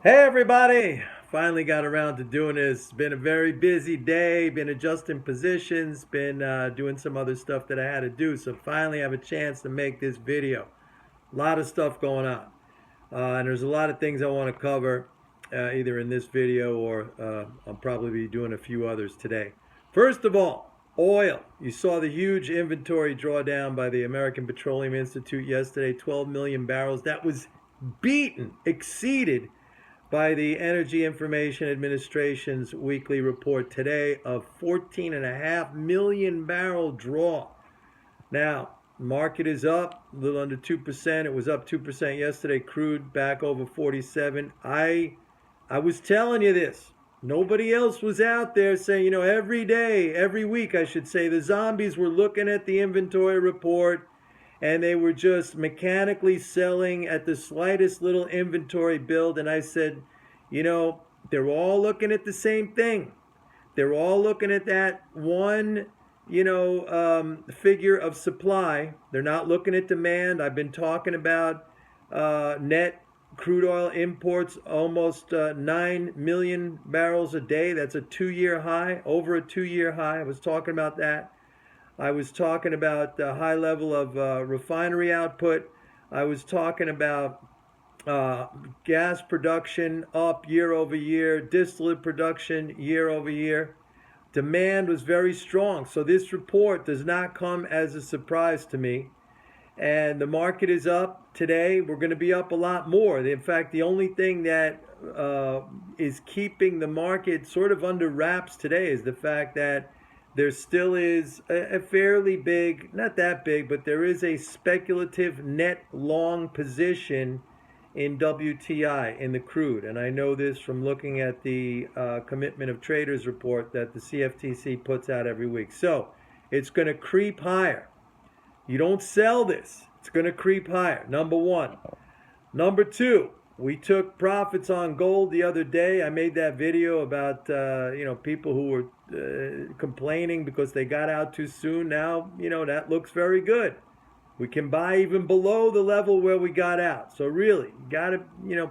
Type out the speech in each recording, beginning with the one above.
Hey everybody! Finally got around to doing this. It's been a very busy day, been adjusting positions, been doing some other stuff that I had to do. So finally I have a chance to make this video. A lot of stuff going on. And there's a lot of things I want to cover either in this video or I'll probably be doing a few others today. First of all, oil. You saw the huge inventory drawdown by the American Petroleum Institute yesterday, 12 million barrels. That was exceeded by the Energy Information Administration's weekly report today of 14.5 million barrel draw. Now, market is up a little under 2%. It was up 2% yesterday. Crude back over 47. I was telling you this. Nobody else was out there saying, every day, every week, I should say, the zombies were looking at the inventory report and they were just mechanically selling at the slightest little inventory build. And I said, they're all looking at the same thing. They're all looking at that one, figure of supply. They're not looking at demand. I've been talking about net crude oil imports, almost 9 million barrels a day. That's a 2-year high, over a 2-year high. I was talking about that. I was talking about the high level of refinery output. I was talking about gas production up year over year, distillate production year over year. Demand was very strong. So this report does not come as a surprise to me. And the market is up today. We're going to be up a lot more. In fact, the only thing that is keeping the market sort of under wraps today is the fact that there still is a fairly big, not that big, but there is a speculative net long position in WTI, in the crude. And I know this from looking at the commitment of traders report that the CFTC puts out every week. So it's going to creep higher. You don't sell this. It's going to creep higher, number one. Number two, we took profits on gold the other day. I made that video about people who were complaining because they got out too soon. Now, that looks very good. We can buy even below the level where we got out. So really, you got to,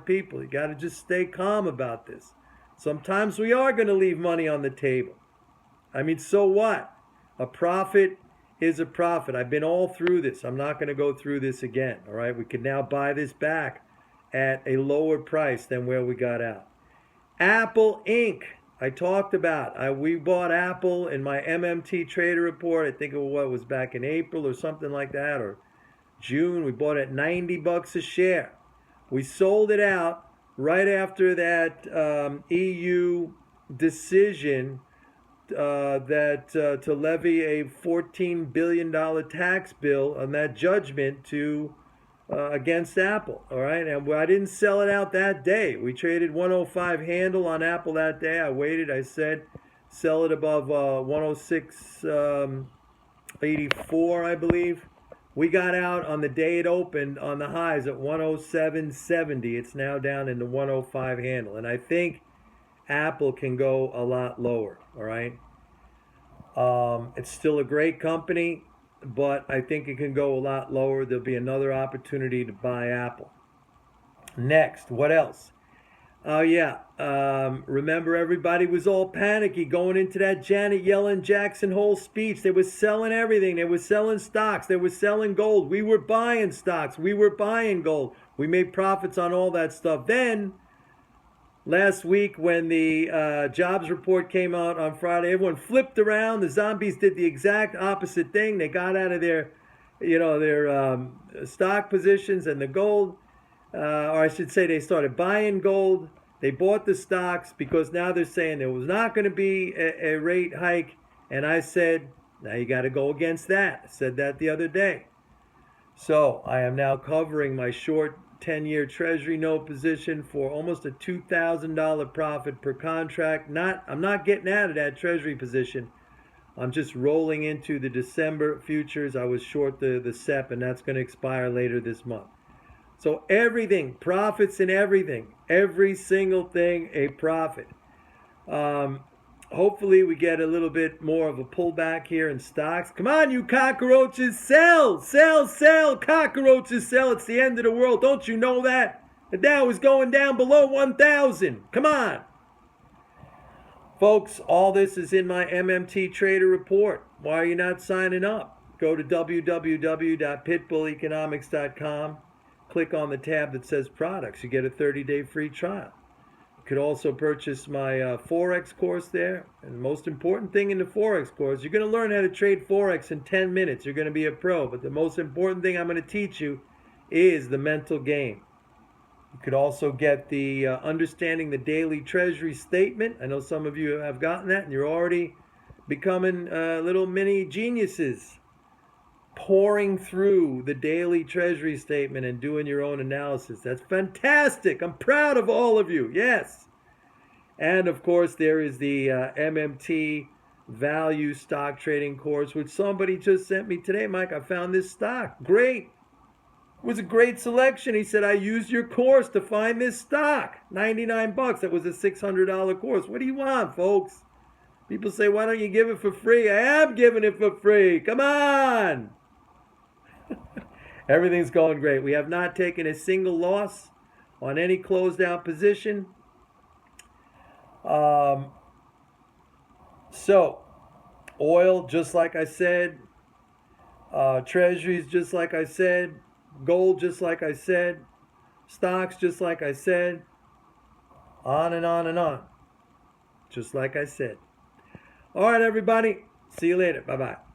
people, you got to just stay calm about this. Sometimes we are going to leave money on the table. I mean, so what? A profit is a profit. I've been all through this. I'm not going to go through this again. All right. We can now buy this back at a lower price than where we got out. Apple Inc. I talked about. We bought Apple in my MMT+Trader report. I think it was back in April or something like that, or June. We bought it at $90 a share. We sold it out right after that EU decision to levy a $14 billion tax bill on that judgment against Apple. All right, and I didn't sell it out that day. We traded 105 handle on Apple that day. I waited. I said sell it above 106.84, I believe. We got out on the day it opened on the highs at 107.70. It's now down in the 105 handle, and I think Apple can go a lot lower. All right. It's still a great company, but I think it can go a lot lower. There'll be another opportunity to buy Apple. Next, what else? Oh, yeah. Remember, everybody was all panicky going into that Janet Yellen Jackson Hole speech. They were selling everything. They were selling stocks. They were selling gold. We were buying stocks. We were buying gold. We made profits on all that stuff. Then, last week, when the jobs report came out on Friday, everyone flipped around. The zombies did the exact opposite thing. They got out of their stock positions and the gold, or I should say they started buying gold. They bought the stocks because now they're saying there was not going to be a rate hike. And I said, now you got to go against that. I said that the other day. So I am now covering my short 10-year Treasury note position for almost a $2,000 profit per contract. I'm not getting out of that Treasury position. I'm just rolling into the December futures. I was short the SEP, and that's going to expire later this month. So everything, profits in everything, every single thing, a profit. Hopefully we get a little bit more of a pullback here in stocks. Come on, you cockroaches, sell, sell, sell, cockroaches, sell. It's the end of the world. Don't you know that? The Dow is going down below 1,000. Come on. Folks, all this is in my MMT Trader report. Why are you not signing up? Go to www.pitbulleconomics.com. Click on the tab that says products. You get a 30-day free trial. You could also purchase my Forex course there. And the most important thing in the Forex course, you're going to learn how to trade Forex in 10 minutes. You're going to be a pro. But the most important thing I'm going to teach you is the mental game. You could also get the understanding the daily treasury statement. I know some of you have gotten that and you're already becoming little mini geniuses, pouring through the daily treasury statement and doing your own analysis. That's fantastic. I'm proud of all of you. Yes. And of course, there is the MMT value stock trading course, which somebody just sent me today. Mike, I found this stock. Great. It was a great selection. He said, I used your course to find this stock. $99. That was a $600 course. What do you want, folks? People say, why don't you give it for free? I am giving it for free. Come on. Everything's going great. We have not taken a single loss on any closed out position. So, oil, just like I said. Treasuries, just like I said. Gold, just like I said. Stocks, just like I said. On and on and on. Just like I said. All right, everybody. See you later. Bye-bye.